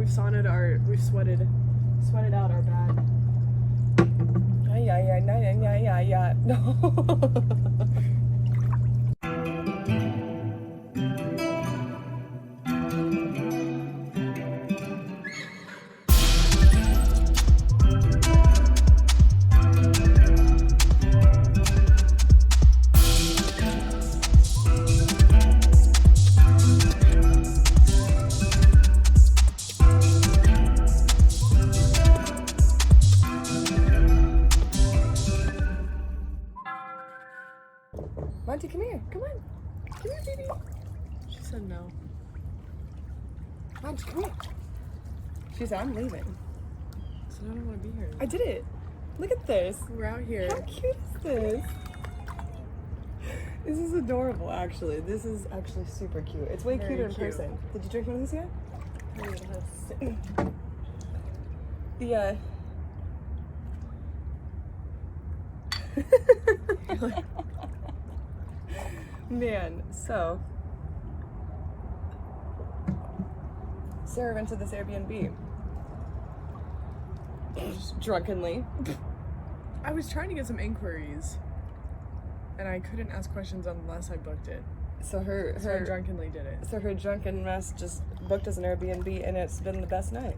We've sweated out our bad. Yeah. Monty, come here. Come on. Come here, baby. She said no. Monty, come here. She said, I'm leaving. So I don't want to be here. I did it. Look at this. We're out here. How cute is this? This is adorable, actually. This is actually super cute. It's way Very cuter in cute. person. Did you drink one of these yet? Man, so Sarah rented this Airbnb. Just drunkenly. I was trying to get some inquiries, and I couldn't ask questions unless I booked it. So So I her drunkenly did it. so her drunken mess just booked us an Airbnb, and it's been the best night.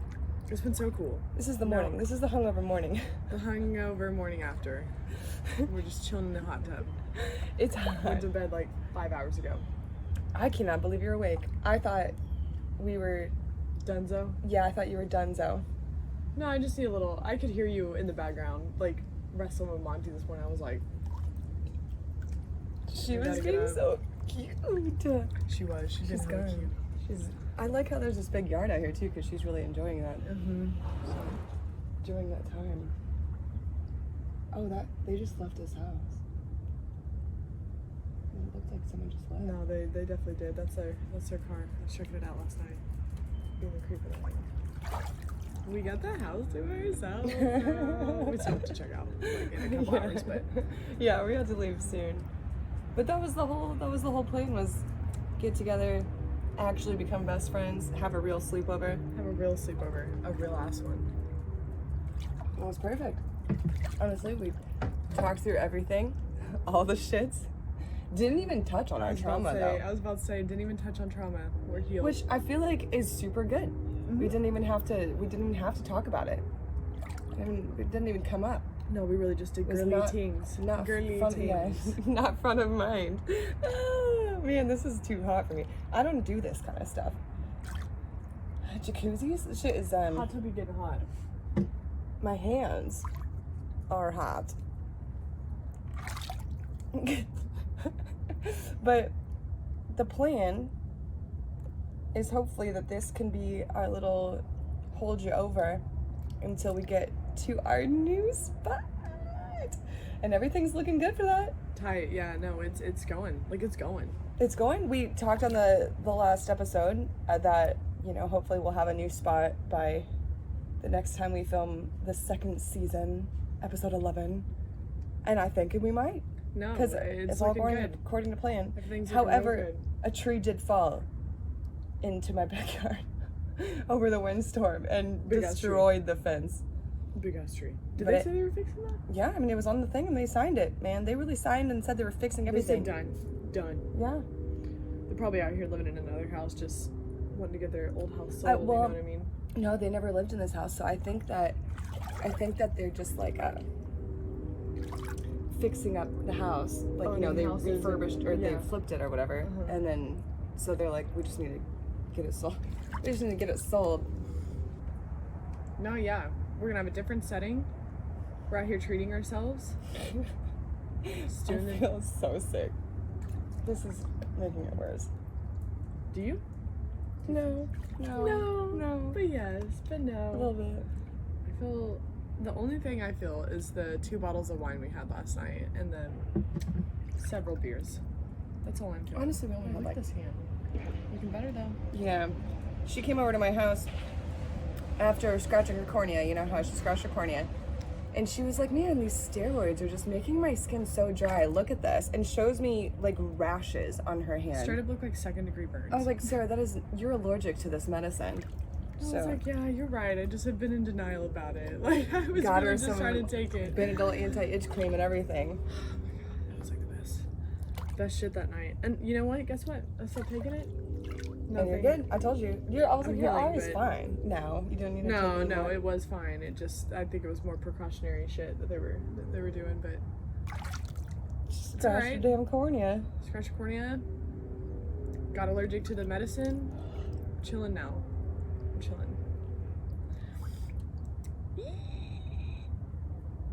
It's been so cool. This is the No. morning. This is the hungover morning. The hangover morning after. We're just chilling in the hot tub. It's Went hot. to bed like 5 hours ago. I cannot believe you're awake. I thought we were. Dunzo? Yeah, I thought you were donezo. No, I just need a little. I could hear you in the background, like wrestling with Monty this morning. I was like, She We was gotta get being up. so cute. she was. She She's did really gone. cute. She's. I like how there's this big yard out here too, because she's really enjoying that. Mm-hmm. During that time. Oh, that they just left his house. It looked like someone just left. No, they definitely did. That's their car. I was checking it out last night. Being a creep in it. We got the house to ourselves. We still have to check out like in a couple hours, but Yeah, we had to leave soon. But that was the whole plan, was get together, actually become best friends, have a real sleepover. have a real sleepover, a real ass one. It was perfect. Honestly, we talked through everything, all the shits. Didn't even touch on our trauma I was about to say, didn't even touch on trauma. We're though, healed. which I feel like is super good. We didn't even have to talk about it. I mean, it didn't even come up. No, we really just did was girly not- things. Not girly front, things. yeah, not front of mind. Ah, man, this is too hot for me. I don't do this kind of stuff. Jacuzzis? This shit is Hot tub be getting hot. my hands are hot. But the plan is hopefully that this can be our little hold you over until we get to our new spot. And everything's looking good for that. Tight, yeah, no, it's going. Like, it's going. It's going. We talked on the last episode that, you know, hopefully we'll have a new spot by the next time we film the second season, episode 11. And I think we might. No, Because it's it's all looking going good. according to plan. Everything's looking real However, good. a tree did fall into my backyard over the windstorm and Big ass tree. destroyed the fence. Big ass tree. Did But they it- say they were fixing that? Yeah, I mean, it was on the thing and they signed it, man. They really signed and said they were fixing They said everything. done. Yeah. They're probably out here living in another house, just wanting to get their old house sold. You well, know what I mean? No, they never lived in this house, so I think that they're just like fixing up the house, like, you know, Owning they houses and- refurbished or they yeah. flipped it or whatever, Uh-huh. and then so they're like, we just need to get it sold. We just need to get it sold. No, yeah, we're gonna have a different setting. We're out here treating ourselves. Just doing I the. feel so sick. This is making it worse. Do you? No, no. But yes, but no. A little bit. I feel the only thing I feel is the 2 bottles of wine we had last night, and then several beers. That's all I'm feeling. Honestly, we only had like. this hand. Looking better though. Yeah, she came over to my house after scratching her cornea. You know how she scratched her cornea. And she was like, man, these steroids are just making my skin so dry. Look at this. And shows me like rashes on her hand. Straight up look like 2nd-degree burns. I was like, Sarah, you're allergic to this medicine. I So was like, yeah, you're right. I just had been in denial about it. Like, I was got really her just some trying to take it. Benadryl anti-itch cream and everything. That was like the best shit that night. And you know what? Guess what? I stopped taking it. And Nothing. you're good. I told you. I was I'm like, your healing, eye is but- fine now. You don't need to take No, any more. it was fine. It just, I think it was more precautionary shit that they were doing, but Scratch alright. your damn cornea. scratch your cornea. Got allergic to the medicine. Chilling now. I'm chilling.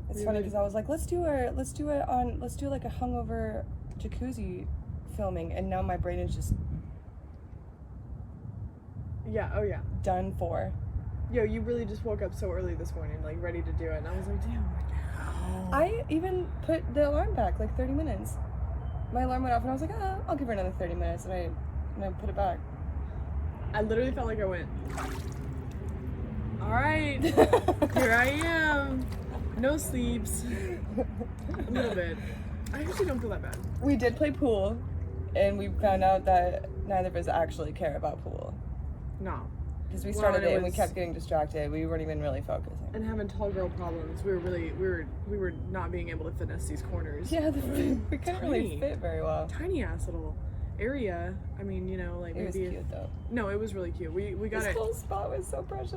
It's funny because I was like, let's do like a hungover jacuzzi filming, and now my brain is just Yeah, oh yeah. done for. Yo, you really just woke up so early this morning, like ready to do it, and I was like, damn, I even put the alarm back like 30 minutes. My alarm went off, and I was like, I'll give her another 30 minutes, and I put it back. I literally felt like I went, all right, here I am. No sleeps. A little bit. I actually don't feel that bad. We did play pool, and we found out that neither of us actually care about pool. No. Because we Well, started and it it and we was- kept getting distracted. We weren't even really focusing. And having tall girl problems, we were not being able to finesse these corners. Yeah, we couldn't really Tiny. fit very well. Tiny ass little area. I mean, you know, like It was maybe. cute though. No, it was really cute. We got This it. whole spot was so precious.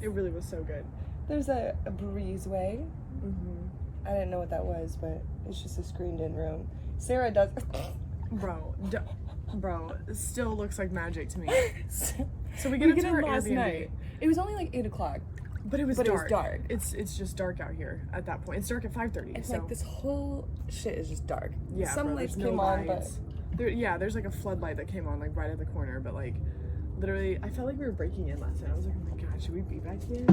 It really was so good. There's a breezeway. Mm-hmm. I didn't know what that was, but it's just a screened-in room. Sarah does. Bro, it still looks like magic to me. So So we get into in our last Airbnb. night. It was only like 8 o'clock. But it was But it was dark. dark. It's just dark out here at that point. It's dark at 5:30. It's so like this whole shit is just dark. yeah, Some bro, lights there's no came on, but lights. There's like a floodlight that came on like right at the corner, but like literally, I felt like we were breaking in last night. I was like, oh my god, should we be back here?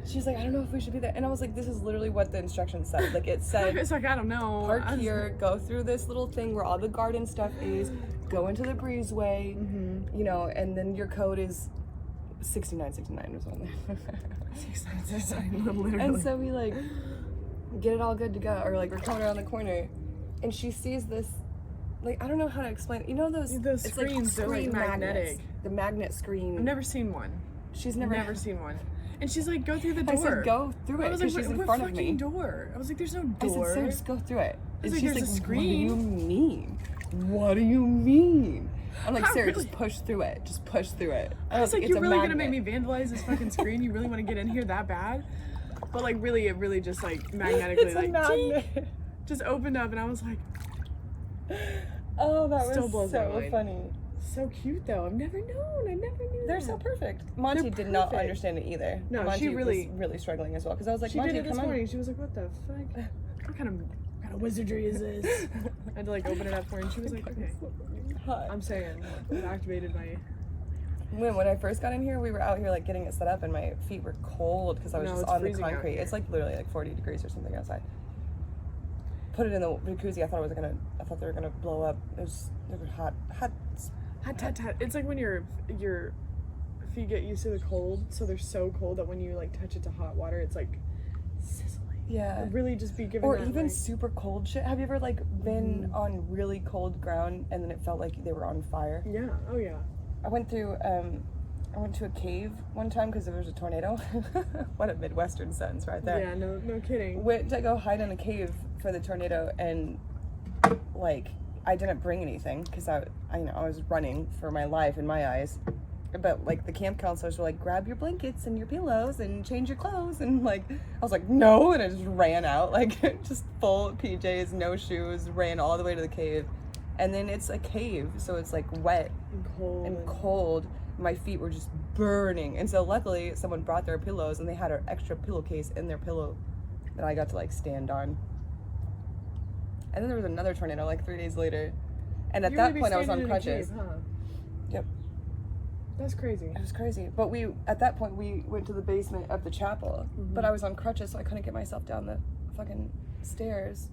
she's like, I don't know if we should be there. And I was like, this is literally what the instructions said. Like it said, It's like I don't know. park I was here, go through this little thing where all the garden stuff is, go into the breezeway, Mm-hmm. you know, and then your code is 6969 was on there. 6969, literally. And so we like get it all good to go, or like we're coming around the corner, and she sees this, like I don't know how to explain it. You know those Those it's screens, they're, like, screen magnetic. magnets. The magnet screen. I've never seen one. She's Never seen one. And she's like, go through the door. I said go through I it was because like, she's in what front of fucking me. door? I was like, there's no I door. said, Sarah, just go through it. I was And like, she's there's a like, what do you screen. mean? What do you mean? I'm like, I Sarah, really- just push through it. Just push through it. I was like, it's you're a really magnet. gonna make me vandalize this fucking screen? You really want to get in here that bad? But like, really, it really just like magnetically It's a like magnet. just opened up, and I was like, Oh, that Still was blows my so mind. funny. so cute though. I've never known. I never knew. They're that. so perfect. Monty They're did not perfect. understand it either. No, Monty she really- was really struggling as well because I was like, She Monty, did it this come on. morning. She was like, what the fuck? What kind of wizardry is this? I had to like open it up for her, and she was like, okay. Hot. I'm saying, it activated my. When I first got in here, we were out here like getting it set up, and my feet were cold because I was No, just it's on the freezing out concrete. here. It's like literally like 40 degrees or something outside. Put it in the jacuzzi. I thought they were gonna blow up. They were hot. Hot. It's like when your feet get used to the cold, so they're so cold that when you like touch it to hot water, it's like sizzling. Yeah. Really, just be given. Or that, even like, super cold shit. Have you ever like been on really cold ground and then it felt like they were on fire? yeah. Oh yeah. I went to a cave one time because there was a tornado. What a Midwestern sentence right there. Yeah. No kidding. Went to go hide in a cave for the tornado, and like I didn't bring anything because I was running for my life in my eyes. But like the camp counselors were like, grab your blankets and your pillows and change your clothes, and like I was like, no, and I just ran out, like just full PJs, no shoes, ran all the way to the cave. And then it's a cave, so it's like wet And cold. and cold. My feet were just burning, and so luckily someone brought their pillows, and they had an extra pillowcase in their pillow that I got to like stand on. And then there was another tornado like 3 days later, and at You're that gonna be point I was standing on in a crutches. cave, huh? Yep, That's crazy. it was crazy. But at that point we went to the basement of the chapel, but I was on crutches, so I couldn't get myself down the fucking stairs.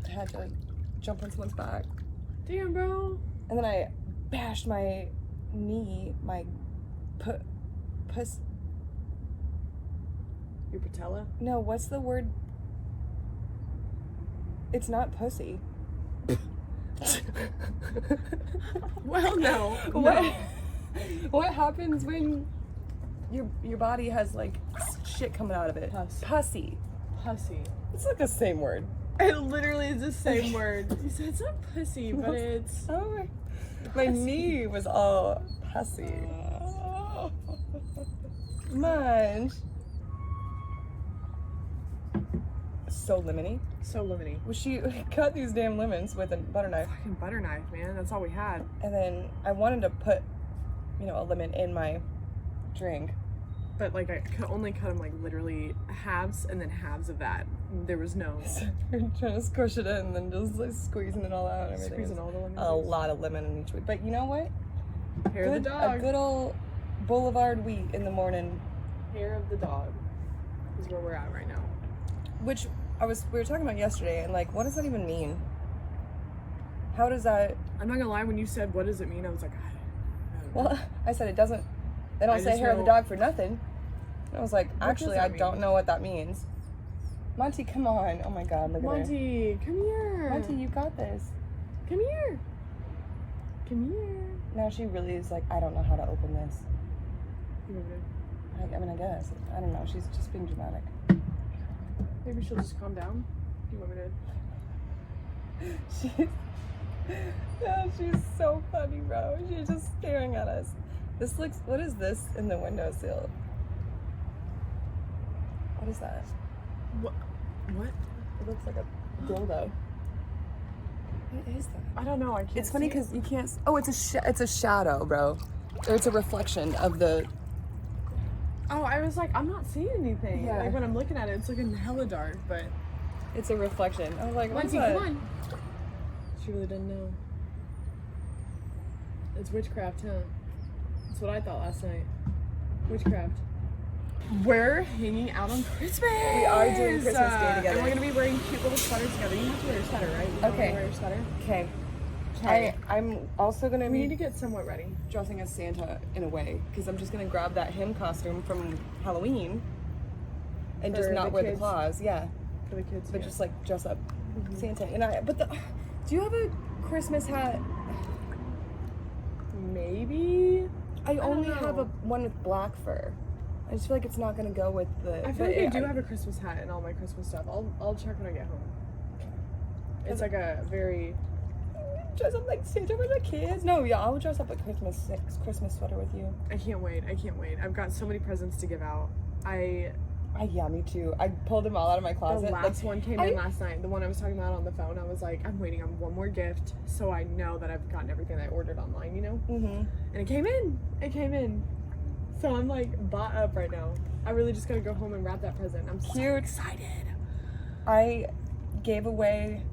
I had to jump on someone's back. Damn, bro. And then I bashed my knee, my puss. Your patella. No, what's the word? It's not pussy. Well, no. What? What happens when your body has like shit coming out of it. Pussy. Pussy. It's like the same word. It literally is the same word. You said it's not pussy, but it's... Oh my knee was all pussy. Munch. So lemony. So lemony. Well, she cut these damn lemons with a butter knife. Fucking butter knife, man. That's all we had. And then I wanted to put, a lemon in my drink. But like I could only cut them like literally halves and then halves of that. There was no... So you're trying to squish it in and then just like squeezing it all out and everything. Squeezing all the lemon. A lot of lemon in each week. But you know what? Hair of the dog. A good old Boulevard wheat in the morning. Hair of the dog is where we're at right now. Which we were talking about yesterday, and like, what does that even mean? How does that... I'm not gonna lie, when you said what does it mean, I was like, I don't know. Well, I said it doesn't... They don't say hair of the dog for nothing. And I was like, actually, I don't know what that means. Monty, come on. Oh my god, look at her. Monty, come here. Monty, you got this. Come here. Come here. Now she really is like, I don't know how to open this. You want me to? I mean, I guess. I don't know. She's just being dramatic. Maybe she'll just calm down. You want me to? She's so funny, bro. She's just staring at us. This looks... What is this in the windowsill? What is that? What? It looks like a dildo. What is that? I don't know. I can't. It's funny because you can't... Oh, it's a shadow, bro. Or it's a reflection of the... Oh, I was like, I'm not seeing anything. Yeah. Like when I'm looking at it, it's looking hella dark, but... It's a reflection. I was like, what's Monty, that? come on. She really doesn't know. It's witchcraft, huh? That's what I thought last night. Witchcraft. We're hanging out on Christmas. We are doing Christmas Day together. And we're gonna be wearing cute little sweaters together. You have to wear a sweater, right? You don't Okay. wanna wear a sweater? Okay. I'm also gonna We need be to get somewhat ready. dressing as Santa in a way, because I'm just gonna grab that him costume from Halloween and For just not the wear kids. the claws, yeah. For the kids. But yeah. just like dress up Santa. And do you have a Christmas hat? Maybe. I don't only have know. one with black fur. I just feel like it's not gonna go with the. I feel like I do have a Christmas hat and all my Christmas stuff. I'll check when I get home. It's like a very... Dress up like Santa for the kids. No, yeah, I'll dress up a Christmas sweater with you. I can't wait. I've got so many presents to give out. Yeah, me too. I pulled them all out of my closet. The last one came in last night. The one I was talking about on the phone. I was like, I'm waiting on one more gift so I know that I've gotten everything I ordered online, you know? Mm-hmm. And it came in. So I'm like bought up right now. I really just gotta go home and wrap that present. I'm so excited. I gave away...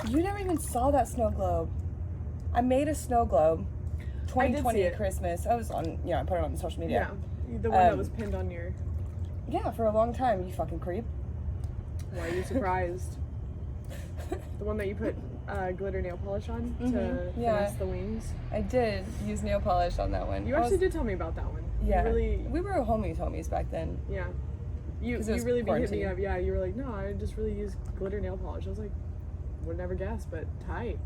You never even saw that snow globe. I made a snow globe. 2020 at Christmas. I was on, I put it on social media. Yeah, the one that was pinned on your... Yeah, for a long time, you fucking creep. Why are you surprised? The one that you put glitter nail polish on to finesse the wings? I did use nail polish on that one. You actually did tell me about that one. Yeah. We were homies back then. Yeah. You really hit me up. Yeah, you were like, no, I just really use glitter nail polish. I was like, would never guess, but tight.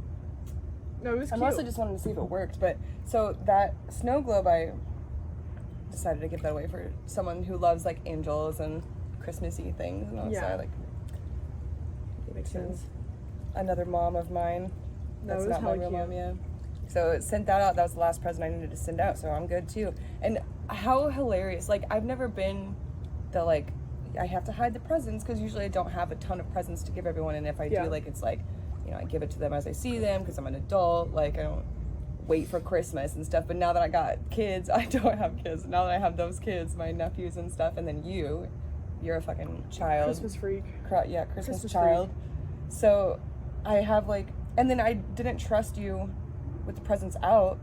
No, it was cute. I mostly just wanted to see if it worked, but so that snow globe, I decided to give that away for someone who loves like angels and Christmassy things, and so I like makes sense. Another mom of mine. That's not my real mom, yeah. So it sent that out. That was the last present I needed to send out, so I'm good too. And how hilarious! Like I've never been the like I have to hide the presents because usually I don't have a ton of presents to give everyone, and if I do, like it's like I give it to them as I see them because I'm an adult. Like I don't wait for Christmas and stuff. But now that I got kids, I don't have kids. Now that I have those kids, my nephews and stuff, and then you're a fucking child. Christmas freak. Christmas child. Freak. So I have and then I didn't trust you with the presents out.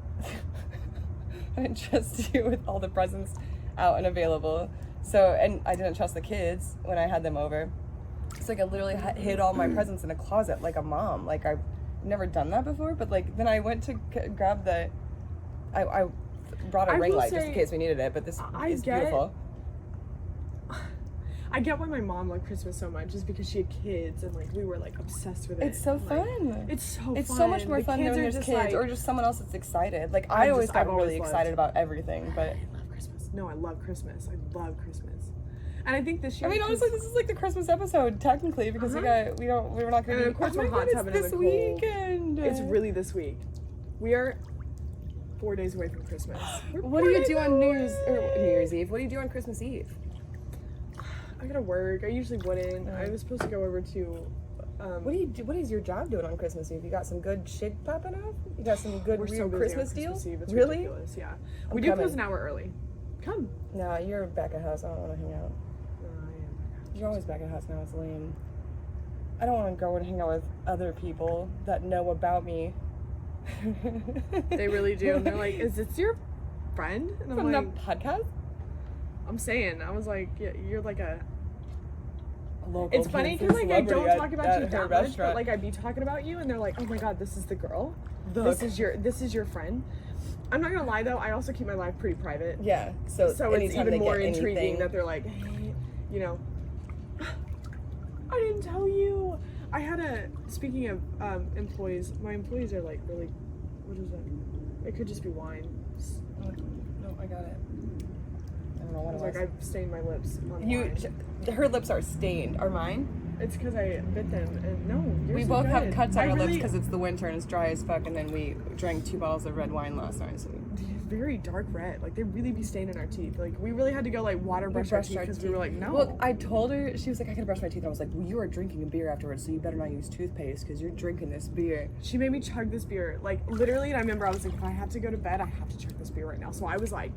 I didn't trust you with all the presents out and available. So, and I didn't trust the kids when I had them over. It's like I literally hid all my presents in a closet like a mom. Like I've never done that before, but then I went to grab I brought a ring light just in case we needed it, but this is beautiful. I get why my mom loved Christmas so much, is because she had kids and we were obsessed with it. It's so fun. It's so fun. It's so much more fun knowing there's kids or just someone else that's excited. I always got really excited about everything, but I love Christmas. No, I love Christmas. I love Christmas. And I think this year. I mean, honestly, this is like the Christmas episode technically because we're not gonna. And of course, we're hot tubbing in the this cold. weekend. It's really this week. We are 4 days away from Christmas. What do you do on New Year's Eve? What do you do on Christmas Eve? I gotta work. I usually wouldn't. I was supposed to go over to. What do you do? What is your job doing on Christmas Eve? You got some good shit popping off? You got some good We're weird so busy Christmas on deals? Eve. It's Really? ridiculous. Yeah. I'm We do coming. close an hour early. Come. No, you're back at house. I don't want to hang out. You're always back at house now. It's lame. I don't want to go and hang out with other people that know about me. They really do. And they're like, "Is this your friend?" And I'm From like, the podcast? "I'm saying." I was like, "Yeah, you're like a." Local It's funny because like I don't talk about you that much, but like I'd be talking about you, and they're like, "Oh my god, this is the girl. This is your friend." I'm not gonna lie though. I also keep my life pretty private. Yeah. So it's even more intriguing that they're like, "Hey, you know, I didn't tell you." I had speaking of employees, my employees are like really, what is that? It could just be wine. No, I got it. I don't know what I was it was. like, I've stained my lips on wine. Her lips are stained. Are mine? It's because I bit them, and no, yours We are both have good. cuts on I our lips really- because it's the winter and it's dry as fuck, and then we drank 2 bottles of red wine last night. So very dark red. Like they really be staining our teeth. Like we really had to go like water brush our teeth because we were like, no. Well, I told her, she was like, I gotta brush my teeth. I was like, well, you are drinking a beer afterwards, so you better not use toothpaste because you're drinking this beer. She made me chug this beer. Like literally, and I remember I was like, if I have to go to bed, I have to chug this beer right now. So I was like,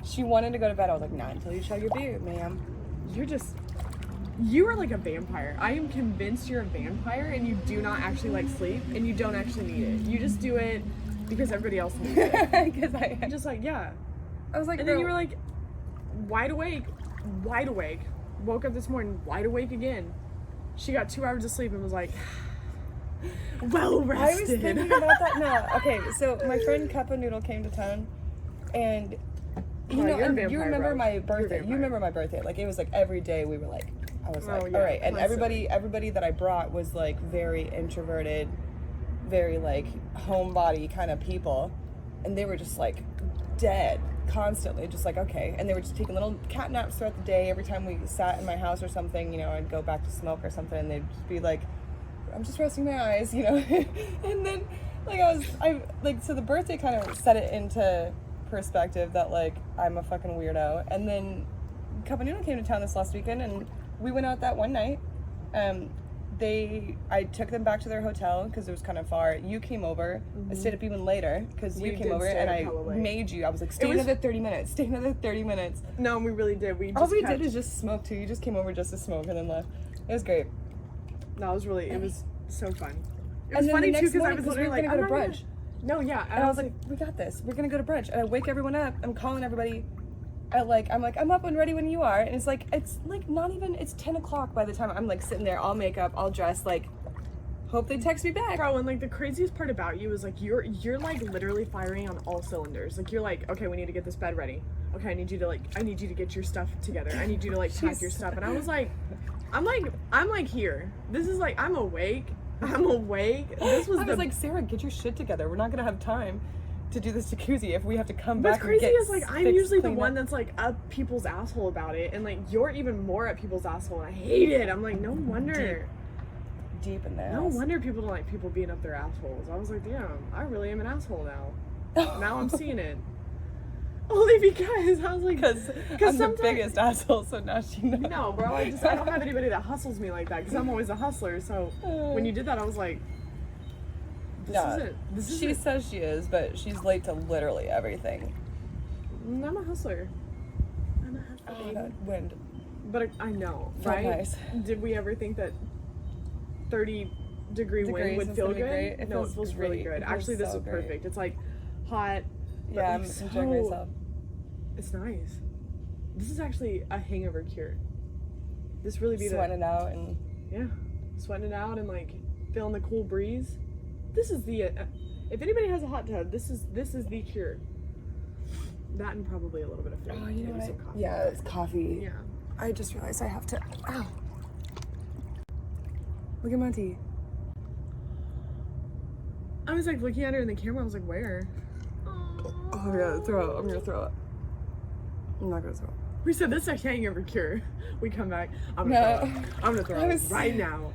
She wanted to go to bed. I was like, not until you chug your beer, ma'am. you are like a vampire. I am convinced you're a vampire and you do not actually like sleep and you don't actually need it. You just do it because everybody else needs it. Because I'm just like, yeah. I was like, And then you were like, wide awake. Woke up this morning, wide awake again. She got 2 hours of sleep and was like, well rested. I was thinking about that now. Okay, so my friend Cuppa Noodle came to town, and you know, you're a and vampire, you remember bro. my You're a birthday. vampire. You remember my birthday? Like it was like every day we were like, I was like, yeah, all right, and constantly. everybody that I brought was like very introverted, very like homebody kind of people, and they were just like dead constantly, just like okay, and they were just taking little cat naps throughout the day. Every time we sat in my house or something, you know, I'd go back to smoke or something, and they'd just be like, I'm just resting my eyes, you know. And then so the birthday kind of set it into perspective that like I'm a fucking weirdo. And then Noodle came to town this last weekend and we went out that one night. I took them back to their hotel because it was kind of far. You came over. I stayed up even later because you We came did over stay and up I hella late. made you. I was like, stay another 30 minutes. Stay another 30 minutes. No, we really did. All we did is just smoke too. You just came over just to smoke and then left. It was great. No, it was so fun. It And was then funny the too next because I morning, was 'cause we literally were like, gonna go to I'm not brunch. No, yeah. And I was like, we got this. We're gonna go to brunch. And I wake everyone up. I'm calling everybody. I'm like, I'm up and ready when you are. And it's like not even, it's 10 o'clock by the time I'm like sitting there, all makeup, all dressed, like, hope they text me back. Bro, and like the craziest part about you is like you're like literally firing on all cylinders. Like you're like, okay, we need to get this bed ready. Okay, I need you to get your stuff together. I need you to like pack your stuff. And I was like, I'm like here. This is like I'm awake. This was I was like, Sarah, get your shit together. We're not gonna have time to do this jacuzzi if we have to come What's back. crazy and get is like I'm fixed, usually the cleaned one up. that's like up people's asshole about it, and like you're even more up people's asshole, and I hate it. I'm like, no wonder. Deep in there. No wonder people don't like people being up their assholes. I was like, damn, I really am an asshole now. Now I'm seeing it. Only because I was like, Because I'm the biggest asshole, so now she knows. No, bro, I don't have anybody that hustles me like that because I'm always a hustler. So when you did that, I was like, this is she it. says she is, but she's late to literally everything. I'm a hustler. I'm a hustler. Oh, baby. that wind. But I know, Felt right? nice. Did we ever think that 30-degree wind Degrees would is feel gonna be good? great. No, it feels really great. good. It feels Actually, this so is great. perfect. It's like hot. But Yeah, I'm like enjoying myself. It's nice. This is actually a hangover cure. This really be Sweating it out and sweating it out and like feeling the cool breeze. This is the if anybody has a hot tub, this is the cure. That and probably a little bit of food. oh, you know Maybe what? some coffee. Yeah, it's coffee. Yeah. I just realized I have to. Ow! Look at Monty. I was like looking at her in the camera. I was like, where? Oh, I'm gonna throw up. I'm not gonna throw up. We said this is a hangover cure. We come back. I'm gonna throw up right now.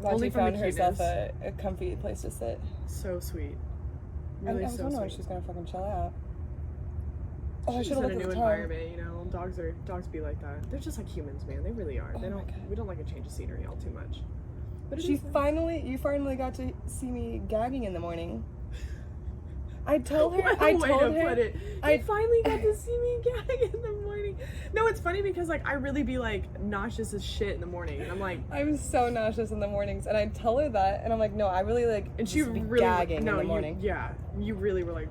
Only found herself a comfy place to sit. So sweet. Really, I was wondering when she's gonna fucking chill out. Oh, I should have looked at the time. New environment, you know. Dogs be like that. They're just like humans, man. They really are. We don't like a change of scenery all too much. But you finally got to see me gagging in the morning. I told her. You finally got to see me gagging in the morning. No, it's funny because like I really be like nauseous as shit in the morning, and I'm like, I'm so nauseous in the mornings, and I tell her that, and I'm like, no, I really like. And she really gagging in the morning. You really were like.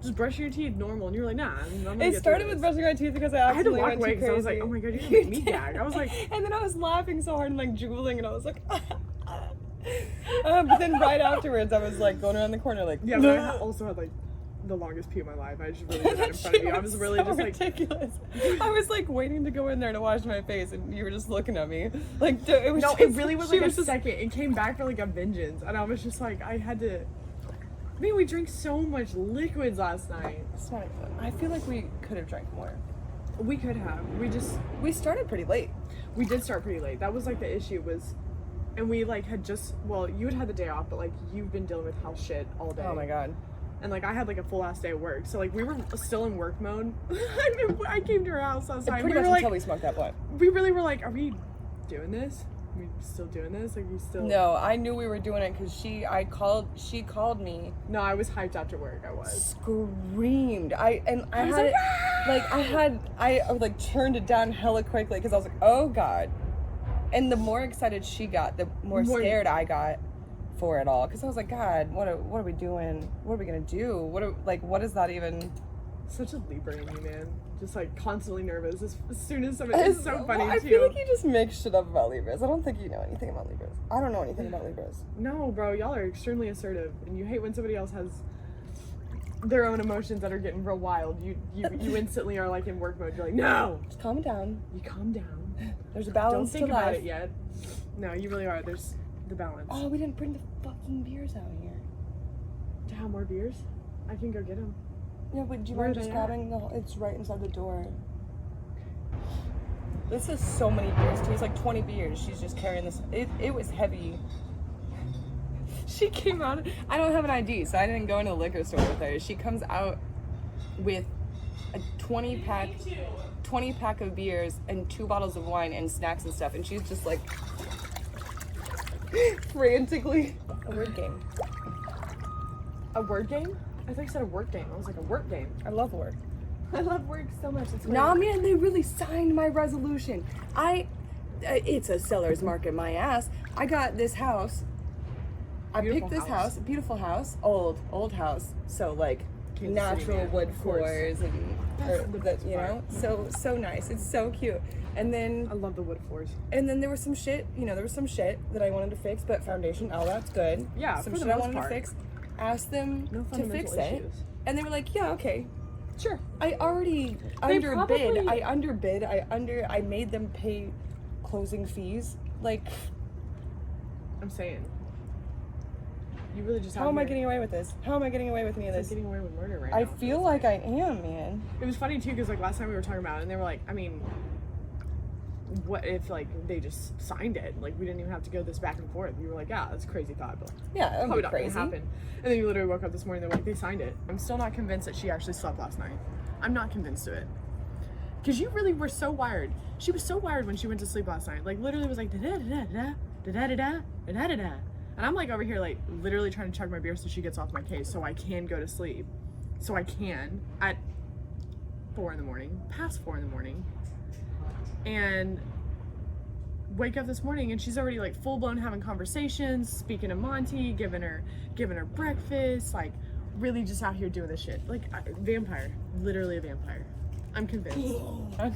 Just brushing your teeth normal, and you were like, nah. It started with brushing my teeth because I had to walk away because I was like, oh my god, you're gonna make me gag. I was like, and then I was laughing so hard and like drooling, and I was like, but then right afterwards, I was like going around the corner like, yeah. But I also had like the longest pee of my life. I just really did that in front of you. I was really so just like ridiculous. I was like waiting to go in there to wash my face, and you were just looking at me like it was. No, it really was like a second. It came back for like a vengeance, and I was just like, I had to. I mean, we drank so much liquids last night. It's not good. I feel like we could have drank more. We could have. We started pretty late. We did start pretty late. That was like the issue was, and we like had just, well, you had the day off, but like you've been dealing with house shit all day. Oh my god. And like I had like a full ass day at work, so like we were still in work mode. I came to her house last night. Pretty much until we smoked that blunt. We really were like, are we doing this? Are we still doing this? Like we still? No, I knew we were doing it because she called me. No, I was hyped after work. I was screamed. I turned it down hella quickly because I was like, oh god. And the more excited she got, the more scared I got for it all because I was like, God, what are we doing? What are we gonna do? What is that even? Such a Libra in you, man. Just like constantly nervous as soon as somebody. It's so funny too. I feel like you just make shit up about Libras. I don't think you know anything about Libras. I don't know anything about Libras. No, bro, y'all are extremely assertive, and you hate when somebody else has their own emotions that are getting real wild. You instantly are like in work mode. You're like, no, just calm down. You calm down. There's a balance. Don't think about it yet. No, you really are. There's the balance. Oh, we didn't bring the fucking beers out here. To have more beers? I can go get them. No, but do you mind just grabbing it's right inside the door. This is so many beers too. It's like 20 beers. She's just carrying this. It was heavy. She came out. I don't have an ID, so I didn't go into the liquor store with her. She comes out with a 20 pack of beers and 2 bottles of wine and snacks and stuff, and she's just like frantically. A word game. A word game? I thought you said a work game. I was like, a work game. I love work. I love work so much. It's nah, man, they really signed my resolution. It's a seller's market, my ass. I got this house. I picked this house, beautiful house, old house. So like natural wood floors and you know, so nice. It's so cute. And then I love the wood floors. And then there was some shit, that I wanted to fix, but foundation, that's good. Yeah, some shit I wanted to fix. Asked them to fix it, and they were like, yeah, okay, sure. I already underbid. I made them pay closing fees. Like, I'm saying, you really just. How am I getting away with this? How am I getting away with any of this? Getting away with murder right now. I feel like I am, man. It was funny too because like last time we were talking about it, and they were like, I mean, what if like they just signed it? Like we didn't even have to go this back and forth. We were like, yeah, that's a crazy thought, but yeah, that'd probably be crazy. Not gonna happen. And then you literally woke up this morning. They're like, they signed it. I'm still not convinced that she actually slept last night. I'm not convinced of it. Because you really were so wired. She was so wired when she went to sleep last night. Like literally was like da da da da da da da da da da. And I'm like over here like literally trying to chug my beer so she gets off my case so I can go to sleep. So I can at 4 in the morning, past 4 in the morning. And wake up this morning and she's already like full blown having conversations, speaking to Monty, giving her breakfast, like really just out here doing this shit. Like vampire, literally a vampire. I'm convinced. I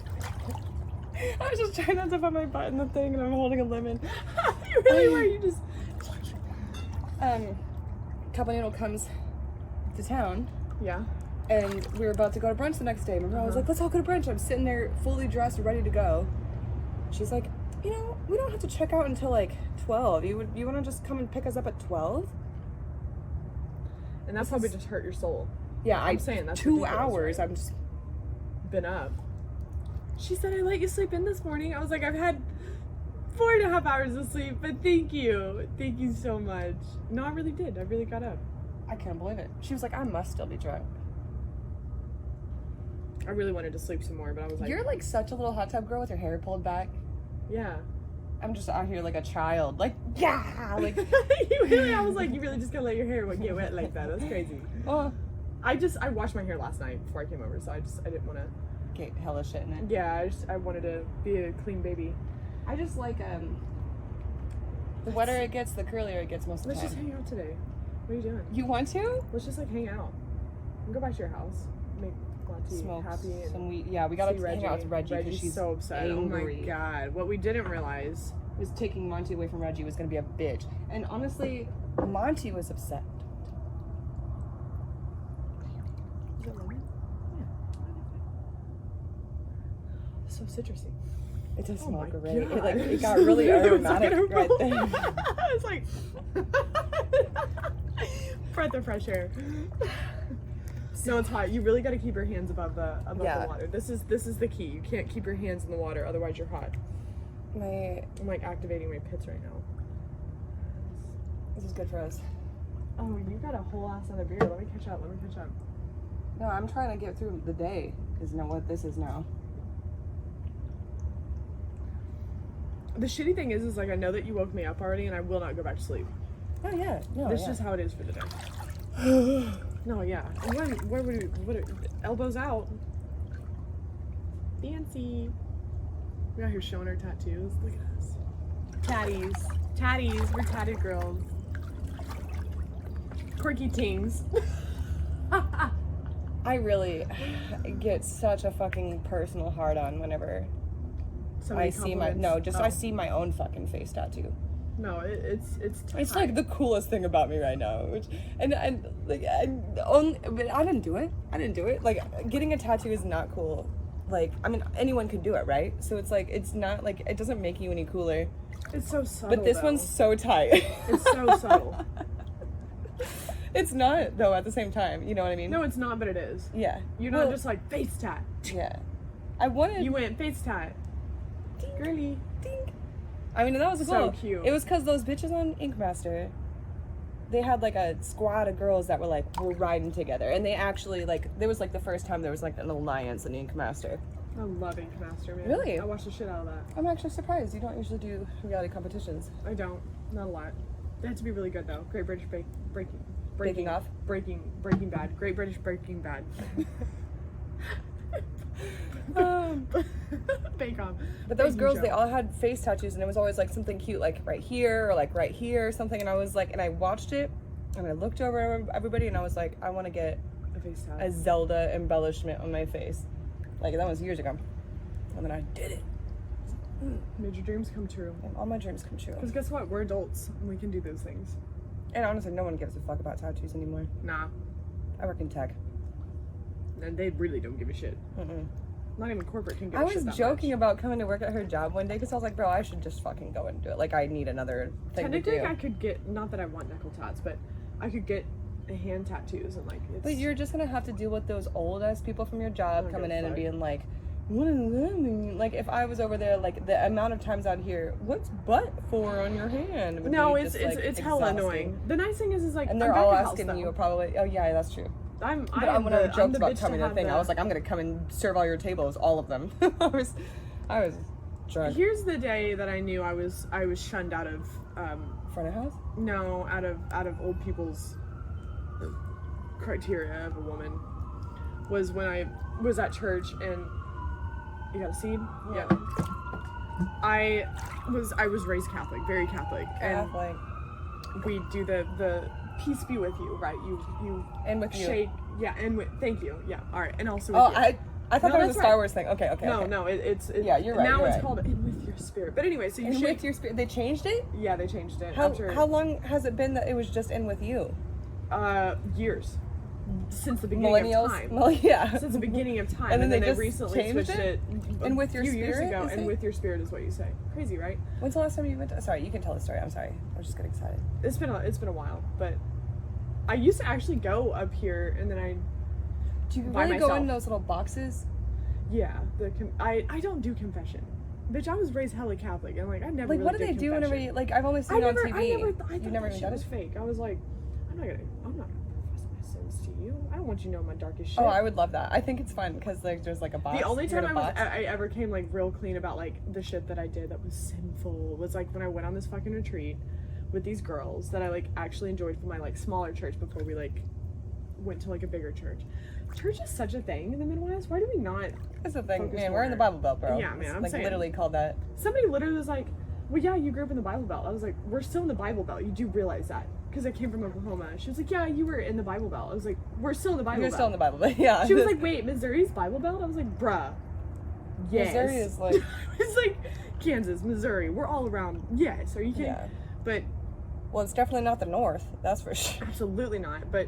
was just trying not to put my butt in the thing and I'm holding a lemon. You really were, you just. Cabanero comes to town. Yeah. And we were about to go to brunch the next day. Remember, I was like, let's all go to brunch. I'm sitting there fully dressed, ready to go. She's like, we don't have to check out until like 12. You want to just come and pick us up at 12? And that's probably just hurt your soul. Yeah, I'm saying that's 2 ridiculous, hours. right? I'm just Been up. She said I let you sleep in this morning. I was like, I've had 4.5 hours of sleep, but thank you so much. No, I really did. I really got up. I can't believe it. She was like, I must still be drunk. I really wanted to sleep some more, but I was like, You're like such a little hot tub girl with your hair pulled back. yeah. I'm just out here like a child, like yeah, like I was like, you really just gonna let your hair get wet like that? That's crazy. oh, I washed my hair last night before I came over, so I didn't want to. get hella shit in it. Yeah, I wanted to be a clean baby. I just like the wetter it gets, the curlier it gets most of the Let's time. just hang out today. What are you doing? You want to? Let's just like hang out. And go back to your house. Make Lottie Smoke happy and some weed. Yeah, we gotta see hang out with Reggie because Reggie's she's so upset. angry. Oh my god. What we didn't realize was taking Monty away from Reggie was gonna be a bitch. And honestly, Monty was upset. is it lemon? Yeah. So citrusy. It does Oh smell my great. God. It got really aromatic right there. It's like breath of fresh air. No, it's hot. You really got to keep your hands above the water. This is the key. You can't keep your hands in the water, otherwise you're hot. I'm like activating my pits right now. This is good for us. Oh, you got a whole ass on a beer. Let me catch up. No, I'm trying to get through the day because you know what this is now. The shitty thing is like I know that you woke me up already, and I will not go back to sleep. Oh yeah, no. This is just how it is for the day. No, yeah. Where would we? Elbows out. Fancy. We're out here showing our tattoos. Look at us. Tatties. We're tatted girls. Quirky tings. I really get such a fucking personal hard on whenever Somebody I see I see my own fucking face tattoo. No, It's like the coolest thing about me right now. But I didn't do it. Like getting a tattoo is not cool. Like I mean anyone could do it, right? So it's like it's not like it doesn't make you any cooler. It's so subtle. But this one's so tight. It's so subtle. It's not though at the same time. You know what I mean? No, it's not, but it is. Yeah. You're not just like face tat. Yeah. I wanted. You went face tat. Girly. Ding. I mean, that was So cool. cute. It was because those bitches on Ink Master, they had like a squad of girls that were riding together, and they actually there was the first time there was an alliance in Ink Master. I love Ink Master, man. Really? I watched the shit out of that. I'm actually surprised. You don't usually do reality competitions. I don't. Not a lot. They have to be really good though. Great British Breaking Off? Breaking Bad. Great British Breaking Bad. Bake Off. But those Baking girls, show. they all had face tattoos, and it was always something cute, right here or right here or something. And I was and I watched it, and I looked over everybody, and I was like, I want to get a face tat. a Zelda embellishment on my face. That was years ago, and then I did it. Made your dreams come true. And all my dreams come true. Because guess what? We're adults, and we can do those things. And honestly, no one gives a fuck about tattoos anymore. Nah. I work in tech. And they really don't give a shit. Mm-mm. Not even corporate can give I a shit was that joking much. about coming to work at her job one day because I was like, bro, I should just fucking go and do it. I need another thing to do. Technically, I could get, not that I want knuckle tats, but I could get hand tattoos and it's... But you're just gonna have to deal with those old ass people from your job coming in and being like, what does that mean? If I was over there, the amount of times I'd hear, what's butt for on your hand? Would No, be it's just, hella exhausting. annoying. The nice thing is and they're all asking you probably, oh yeah, that's true. I'm when I joked about coming to the thing, the... I was like, I'm gonna come and serve all your tables, all of them. I was drunk. Here's the day that I knew I was shunned out of Front of house? No, out of old people's criteria of a woman was when I was at church and you got a seed? Yeah. I was raised Catholic, very Catholic. Catholic. And we do the peace be with you, right? You and with shake, you. Yeah, and with thank you, yeah, all right, and also with you. I thought that was a Star Wars thing. Okay. No, it's yeah, you're right. Now you're it's right. called in with your spirit. But anyway, so you in shake. with your spirit. They changed it. Yeah, they changed it. How long has it been that it was just in with you? Years. Since the beginning of time. Well, yeah. Since the beginning of time. And then they just recently changed switched it. And with your few spirit. Years ago, and with your spirit is what you say. Crazy, right? When's the last time you went to... Sorry, you can tell the story. I'm sorry. I was just getting excited. It's been a while, but I used to actually go up here, and then Do you by really go myself. in those little boxes? Yeah, I don't do confession. Bitch, I was raised hella Catholic, and like I never. Like, really what do did they do confession. whenever you, like, I've only seen it on TV. I You've thought never that even shit done was it? fake. I was like, I'm not gonna profess my sins to you. I don't want you to know my darkest shit. Oh, I would love that. I think it's fun because like there's like a box. The only you get time a box. I ever came like real clean about like the shit that I did that was sinful was like when I went on this fucking retreat with these girls that I like actually enjoyed from my like smaller church before we like went to like a bigger church. Church is such a thing in the Midwest. Why do we not? That's the thing, focus man. more? We're in the Bible Belt, bro. Yeah, man, It's, I'm like saying. literally called that. Somebody literally was like, well, yeah, you grew up in the Bible Belt. I was like, we're still in the Bible Belt. You do realize that. Because I came from Oklahoma. She was like, yeah, you were in the Bible Belt. I was like, we're still in the Bible You're Belt. still in the Bible Belt, yeah. She was like, wait, Missouri's Bible Belt? I was like, bruh. Yes. Missouri is like. It's like Kansas, Missouri. We're all around. Yes. Are you kidding? Yeah. But Well, it's definitely not the North. That's for sure. absolutely not. But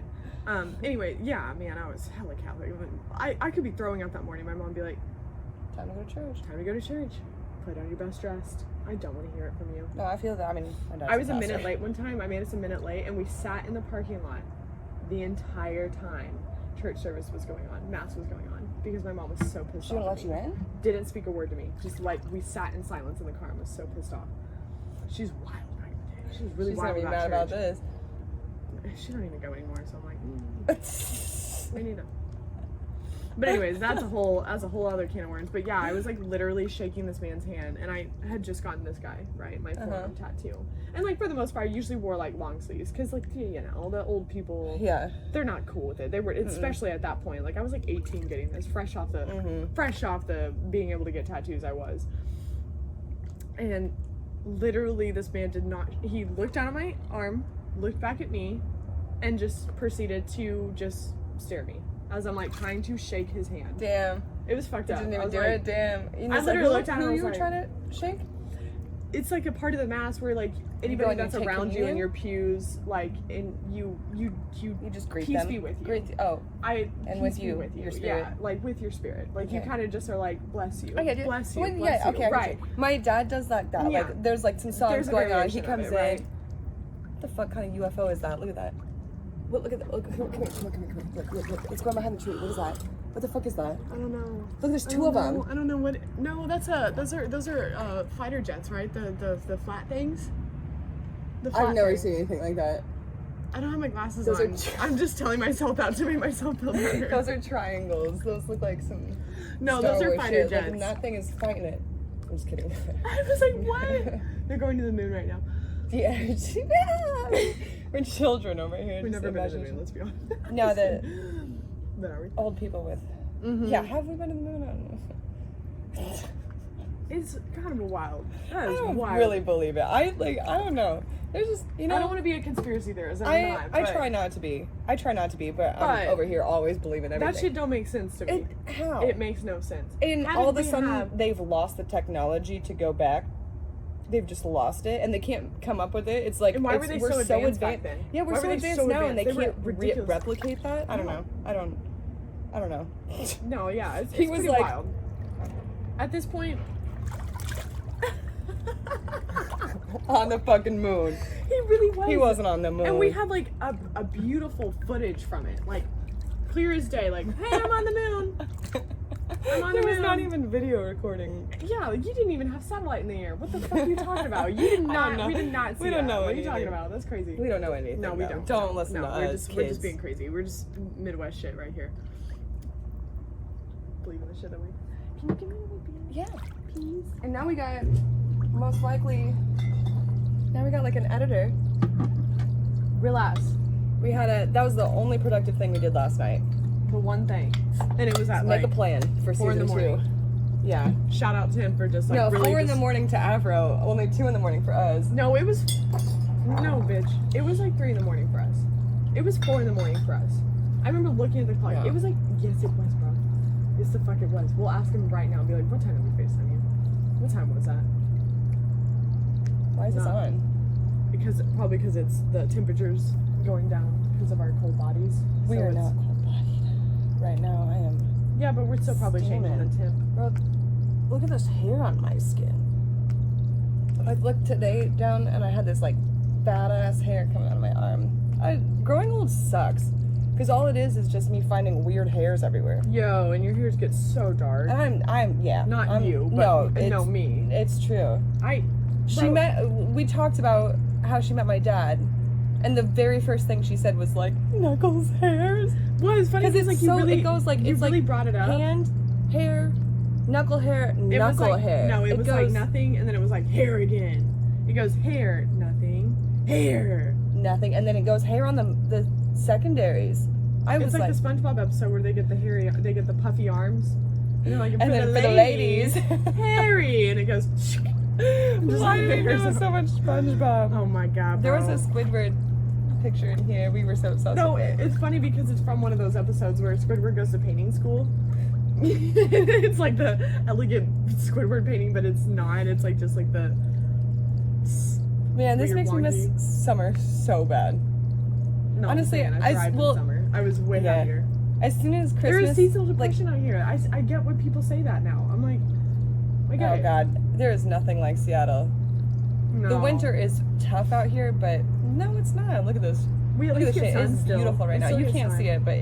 anyway, yeah, man, I was hella Catholic. I could be throwing up that morning. My mom would be like, Time to go to church. time to go to church. Put on your best dressed. I don't want to hear it from you. No, I feel that. I mean, my dad's I was a pastor. minute late one time. I made us a minute late, and we sat in the parking lot the entire time church service was going on, mass was going on, because my mom was so pissed She wouldn't off. let you in? Didn't speak a word to me. Just like we sat in silence in the car and was so pissed off. She's wild back in the day. She's really She's wild gonna be about mad about church. this. She don't even go anymore, so I'm like, we need to. But anyways, that's a whole other can of worms. But yeah, I was like literally shaking this man's hand, and I had just gotten this guy, right, my forearm tattoo, and like for the most part, I usually wore like long sleeves because like you know the old people, Yeah. they're not cool with it. They were especially at that point. Like I was like 18 getting this, fresh off the being able to get tattoos. I was, and literally this man did not. He looked down at my arm, looked back at me, and just proceeded to just stare at me as I'm like trying to shake his hand. Damn. It was fucked You up. didn't I even was do like, it? Damn. You I literally looked down and I who was you were like- trying to shake? It's like a part of the mass where like go anybody and you that's take around you in communion? your pews, like in you You just greet peace them. be with you. Oh. I And peace with be you, with you, your spirit. yeah, like with your spirit. Like you Okay. kind of just are like bless you, I get it. bless you, Well, bless yeah, you. okay, I get right. you. My dad does like that. Yeah. Like, there's like some songs There's a going on. He variation of comes it, in. right. What the fuck kind of UFO is that? Look at that. Look at that. Look, come here. Look. It's going behind the tree. What is that? What the fuck is that? I don't know. Look, there's two of them. I don't know what. No, those are fighter jets, right? The flat things. The flat I've never things. seen anything like that. I don't have my glasses Those on. are- I'm just telling myself that to make myself feel better. Those are triangles. Those look like some. No, Star those are Wars fighter shit. Like, jets. and that thing is fighting it. I'm just kidding. I was like, what? They're going to the moon right now. Yeah. We're children over here. We've just never been to the imagine- moon, let's be honest. No, the But are we? old people with. Mm-hmm. Yeah, have we been to the moon? I don't know. It's kind of wild. That I is don't wild. really believe it. I don't know. There's just, you know. I don't want to be a conspiracy theorist. I'm I not. try not to be. But But I'm over here always believing everything. That shit don't make sense to me. How? It makes no sense. And How all did of a we sudden, have- they've lost the technology to go back. They've just lost it, and they can't come up with it. It's like, And why were they we're so advanced back then? Yeah, we're Why so were they advanced so now, and they advanced? They can't were ridiculous. replicate that. I don't No. know. I don't know. No, yeah, it's He was pretty like- wild. At this point, On the fucking moon. he really was. He wasn't on the moon. And we have like a beautiful footage from it, like clear as day. Like, hey, I'm on the moon. I'm on There the was moon. not even video recording. Yeah, like you didn't even have satellite in the air. What the fuck are you talking about? You did I don't not. know. We did not see We don't that. know What are you talking anything. about? That's crazy. We don't know anything. No, we though. don't. Don't listen No, to we're us, just we're just kids. being crazy. We're just Midwest shit right here. Believe in the shit that we. Can you give me a little beer? Yeah. Please. And now we got, most likely, now we got like an editor. Relax. That was the only productive thing we did last night. For one thing, and it was at Make like a plan for 4 in the season 2. morning. Yeah. Shout out to him for just like No, really 4 in the just- morning to Avro, only 2 in the morning for us. No, it was no, bitch. It was like 3 in the morning for us. It was 4 in the morning for us. I remember looking at the clock. Yeah. It was like, yes, it was, bro. Yes, the fuck it was. We'll ask him right now and be like, what time did we FaceTime you? What time was that? Why is this No. on? Probably because it's the temperatures going down because of our cold bodies. We So are it's- not cold bodied. Right now, I am. Yeah, but we're still probably changing Steaming. the temp. Bro, look at this hair on my skin. I looked today down and I had this like badass hair coming out of my arm. Growing old sucks. Because all it is just me finding weird hairs everywhere. Yo, and your hairs get so dark. And Not you, no, but no, me. It's true. We talked about how she met my dad, and the very first thing she said was like, knuckles hairs. Well, it's funny because like it goes like, it's really like brought it up. Hand, hair, knuckle hair, knuckle hair. No, it was like nothing, and then it was like hair again. It goes hair, nothing, hair. Nothing, and then it goes hair on the secondaries. It's like the SpongeBob episode where they get the puffy arms, and they're like, and then for the ladies, hairy, and it goes. Why did you do so much SpongeBob? Oh my god, bro. There was a Squidward picture in here. We were so obsessed. No, it's funny because it's from one of those episodes where Squidward goes to painting school. It's like the elegant Squidward painting, but it's not. It's like just like the. Man, this makes me miss summer so bad. No, honestly, I thrived in summer. I was way happier. As soon as Christmas, there is seasonal depression out here. I get what people say that now. I'm like, I get it. God, there is nothing like Seattle. No. The winter is tough out here, but no, it's not. Look at this. Look at this shit. It's beautiful right now. You can't see it, but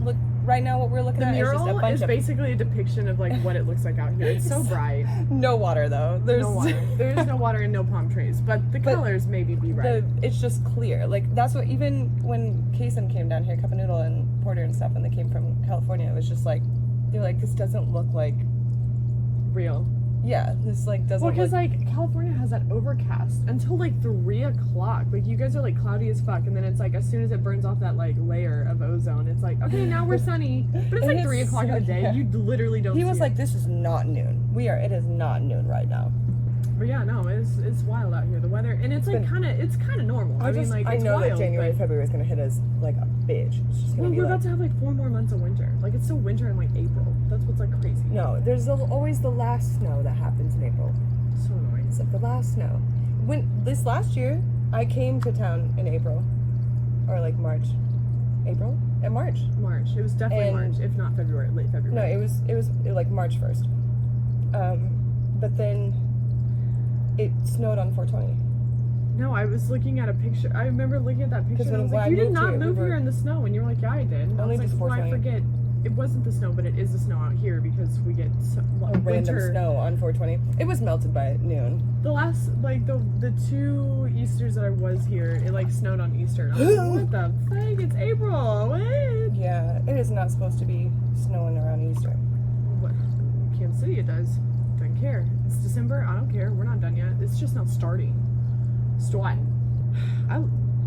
look right now. What we're looking at is just a bunch of. Basically a depiction of like what it looks like out here. It's so bright. No water though. There's no water. There's no water and no palm trees, but the colors maybe be right. It's just clear. Like that's what even when Kason came down here, Cup of Noodle and Porter and stuff, when they came from California, it was just like they're like, this doesn't look like real. Yeah, this like doesn't. Well, because like California has that overcast until like 3 o'clock. Like you guys are like cloudy as fuck, and then it's like as soon as it burns off that like layer of ozone, it's like okay, now we're sunny. But it's like 3 o'clock in the day. You literally don't. He was like, "This is not noon. It is not noon right now." But yeah, no, it's wild out here. The weather, and it's like kind of normal. I mean, like I know wild, that January, February is gonna hit us like a bitch. It's just gonna be we're about to have like 4 more months of winter. Like it's still winter in like April. That's what's like crazy. No, there's always the last snow that happens in April. So annoying. It's like the last snow. When this last year, I came to town in April, or like March. April? March. March. It was definitely March, if not February, late February. No, it was like March 1st. But then it snowed on 420. No, I was looking at a picture. I remember looking at that picture. And I was like, you did not move here in the snow. And you're like, yeah, I did. And only I was just like, well, I forget. It wasn't the snow, but it is the snow out here because we get random snow on 420. It was melted by noon. The last, like, the 2 Easters that I was here, it, like, snowed on Easter. And I was like, what the fuck? It's April. What? Yeah, it is not supposed to be snowing around Easter. What? Kansas City, it does. Don't care. It's December. I don't care. We're not done yet. It's just not starting.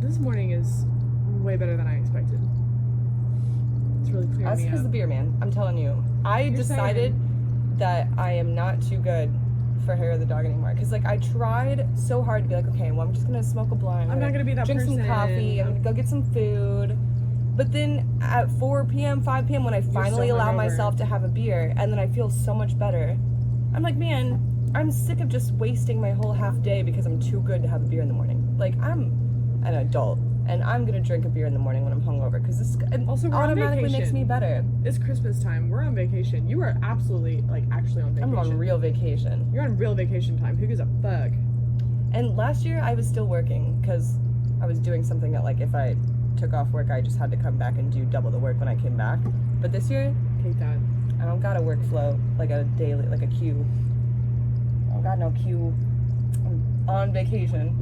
This morning is way better than I expected. It's really clear. That's because the beer, man. I'm telling you. I decided that I am not too good for hair of the dog anymore. Because, like, I tried so hard to be like, okay, well, I'm just going to smoke a blunt. I'm not going to be that drink person. Drink some coffee. I'm going to go get some food. But then at 4 p.m., 5 p.m., when I finally allow myself to have a beer, and then I feel so much better, I'm like, man, I'm sick of just wasting my whole half day because I'm too good to have a beer in the morning. Like, I'm an adult, and I'm gonna drink a beer in the morning when I'm hungover because this also automatically makes me better. It's Christmas time. We're on vacation. You are absolutely, like, actually on vacation. I'm on real vacation. You're on real vacation time. Who gives a fuck? And last year I was still working because I was doing something that, like, if I took off work, I just had to come back and do double the work when I came back. But this year, hate that. I don't got a workflow, like a daily, like a queue. I don't got no queue. I'm on vacation.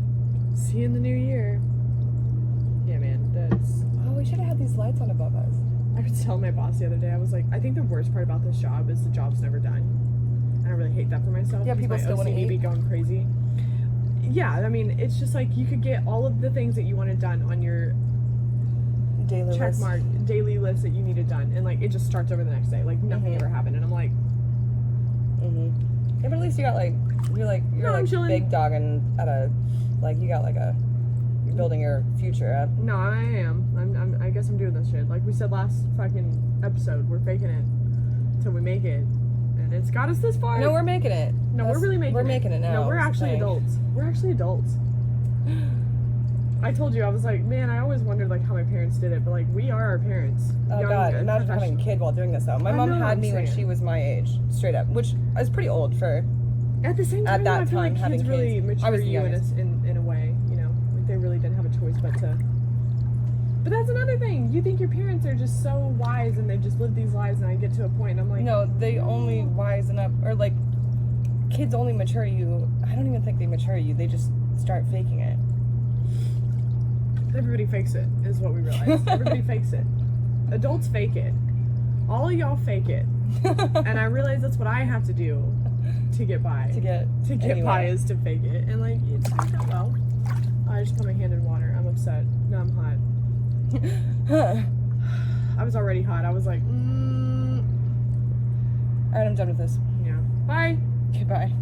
See you in the new year. Yeah, man, that's... Oh, we should have had these lights on above us. I was telling my boss the other day, I was like, I think the worst part about this job is the job's never done. And I really hate that for myself. Yeah, people still want to eat. Be going crazy. Yeah, I mean, it's just like you could get all of the things that you wanted done on your daily list that you needed done, and like it just starts over the next day. Like nothing ever happened, and I'm like, yeah, but at least you got you're big dogging at a, like, you got like a, you're building your future up. No, I am. I guess I'm doing this shit. Like we said last fucking episode, we're faking it till we make it, and it's got us this far. No, we're making it. No, we're really making it. We're making it now. No, we're actually adults. We're actually adults. I told you, I was like, man, I always wondered like how my parents did it, but like we are our parents. Oh God, imagine having a kid while doing this though. My mom had me when she was my age, straight up, which I was pretty old for. At the same time, at that I feel time, like having kids really mature you in a way, you know, like they really didn't have a choice but to But that's another thing. You think your parents are just so wise and they just live these lives, and I get to a point and I'm like, no, they only wisen up, or like, kids only mature you. I don't even think they mature you. They just start faking it. Everybody fakes it, is what we realize. Everybody fakes it. Adults fake it. All of y'all fake it. And I realize that's what I have to do to get by. To get by is to fake it. And like, it's worked out well. I just put my hand in water. I'm upset. Now I'm hot. I was already hot. I was like, Alright, I'm done with this. yeah. Bye. Goodbye.